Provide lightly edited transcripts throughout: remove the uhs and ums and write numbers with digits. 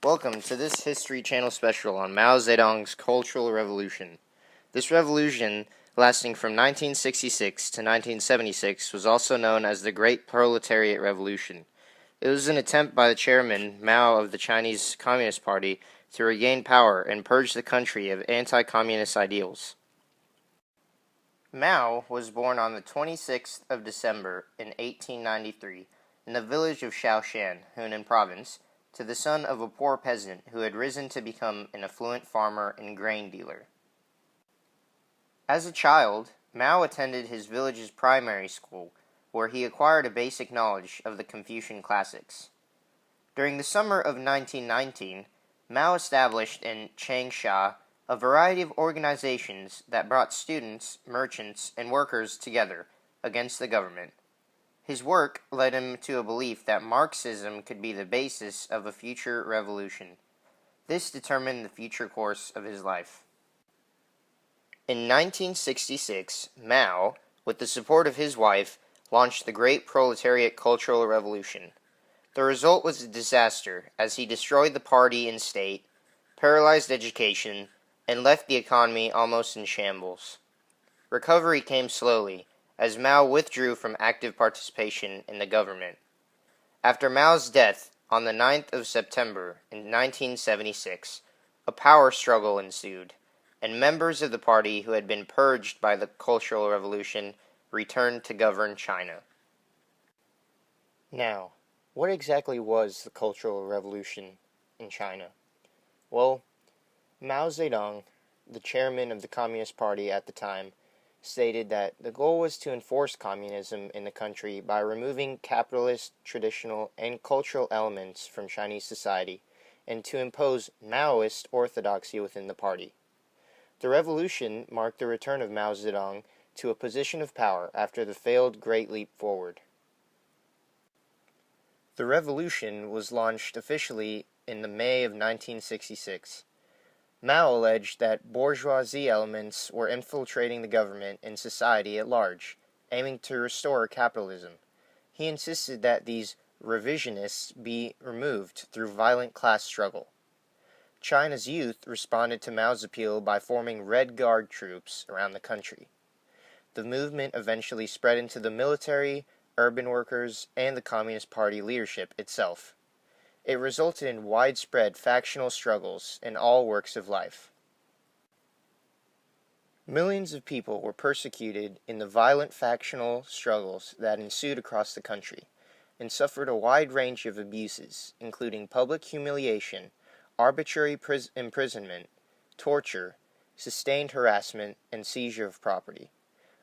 Welcome to this History Channel special on Mao Zedong's Cultural Revolution. This revolution, lasting from 1966 to 1976, was also known as the Great Proletariat Revolution. It was an attempt by the chairman, Mao of the Chinese Communist Party, to regain power and purge the country of anti-communist ideals. Mao was born on the 26th of December in 1893 in the village of Shaoshan, Hunan Province, to the son of a poor peasant who had risen to become an affluent farmer and grain dealer. As a child, Mao attended his village's primary school, where he acquired a basic knowledge of the Confucian classics. During the summer of 1919, Mao established in Changsha a variety of organizations that brought students, merchants, and workers together against the government. His work led him to a belief that Marxism could be the basis of a future revolution. This determined the future course of his life. In 1966, Mao, with the support of his wife, launched the Great Proletariat Cultural Revolution. The result was a disaster, as he destroyed the party and state, paralyzed education, and left the economy almost in shambles. Recovery came slowly, as Mao withdrew from active participation in the government. After Mao's death on the 9th of September in 1976, a power struggle ensued, and members of the party who had been purged by the Cultural Revolution returned to govern China. Now, what exactly was the Cultural Revolution in China? Well, Mao Zedong, the chairman of the Communist Party at the time, stated that the goal was to enforce communism in the country by removing capitalist, traditional, and cultural elements from Chinese society, and to impose Maoist orthodoxy within the party. The revolution marked the return of Mao Zedong to a position of power after the failed Great Leap Forward. The revolution was launched officially in the May of 1966. Mao alleged that bourgeoisie elements were infiltrating the government and society at large, aiming to restore capitalism. He insisted that these revisionists be removed through violent class struggle. China's youth responded to Mao's appeal by forming Red Guard troops around the country. The movement eventually spread into the military, urban workers, and the Communist Party leadership itself. It resulted in widespread factional struggles in all works of life. Millions of people were persecuted in the violent factional struggles that ensued across the country, and suffered a wide range of abuses, including public humiliation, arbitrary imprisonment, torture, sustained harassment, and seizure of property.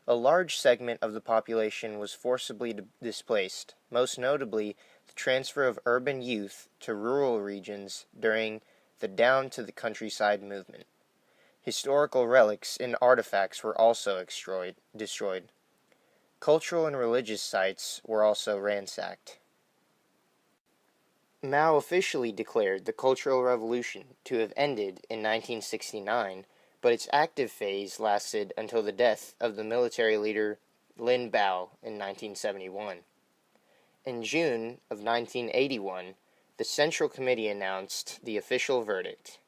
A large segment of the population was forcibly displaced, most notably the transfer of urban youth to rural regions during the Down to the Countryside movement. Historical relics and artifacts were also destroyed. Cultural and religious sites were also ransacked. Mao officially declared the Cultural Revolution to have ended in 1969, but its active phase lasted until the death of the military leader Lin Biao in 1971. In June of 1981, the Central Committee announced the official verdict.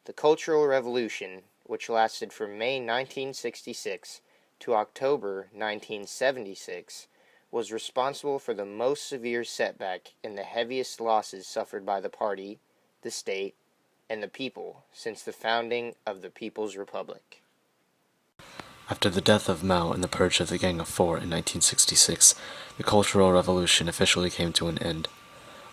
The Cultural Revolution, which lasted from May 1966 to October 1976, was responsible for the most severe setback and the heaviest losses suffered by the party, the state, and the people since the founding of the People's Republic. After the death of Mao and the purge of the Gang of Four in 1966, the Cultural Revolution officially came to an end.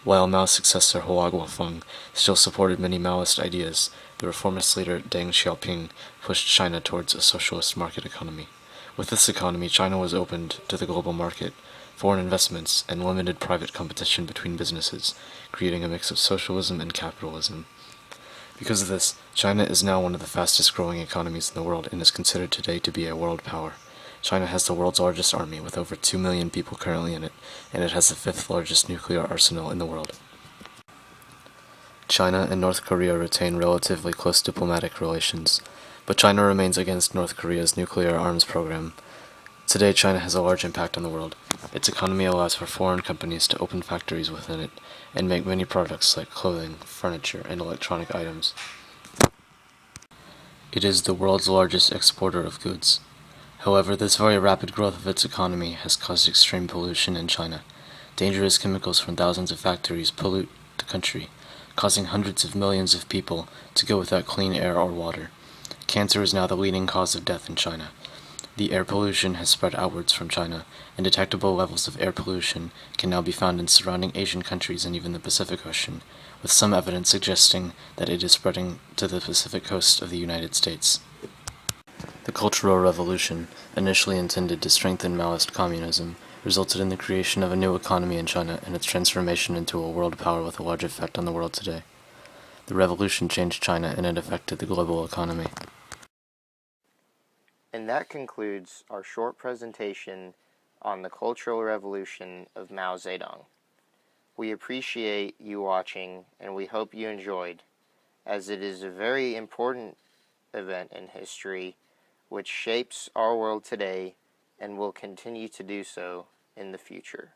While Mao's successor Hua Guofeng still supported many Maoist ideas, the reformist leader Deng Xiaoping pushed China towards a socialist market economy. With this economy, China was opened to the global market, foreign investments, and limited private competition between businesses, creating a mix of socialism and capitalism. Because of this, China is now one of the fastest growing economies in the world and is considered today to be a world power. China has the world's largest army, with over 2 million people currently in it, and it has the 5th largest nuclear arsenal in the world. China and North Korea retain relatively close diplomatic relations, but China remains against North Korea's nuclear arms program, Today, China has a large impact on the world. Its economy allows for foreign companies to open factories within it and make many products like clothing, furniture, and electronic items. It is the world's largest exporter of goods. However, this very rapid growth of its economy has caused extreme pollution in China. Dangerous chemicals from thousands of factories pollute the country, causing hundreds of millions of people to go without clean air or water. Cancer is now the leading cause of death in China. The air pollution has spread outwards from China, and detectable levels of air pollution can now be found in surrounding Asian countries and even the Pacific Ocean, with some evidence suggesting that it is spreading to the Pacific coast of the United States. The Cultural Revolution, initially intended to strengthen Maoist communism, resulted in the creation of a new economy in China and its transformation into a world power with a large effect on the world today. The revolution changed China and it affected the global economy. And that concludes our short presentation on the Cultural Revolution of Mao Zedong. We appreciate you watching and we hope you enjoyed, as it is a very important event in history which shapes our world today and will continue to do so in the future.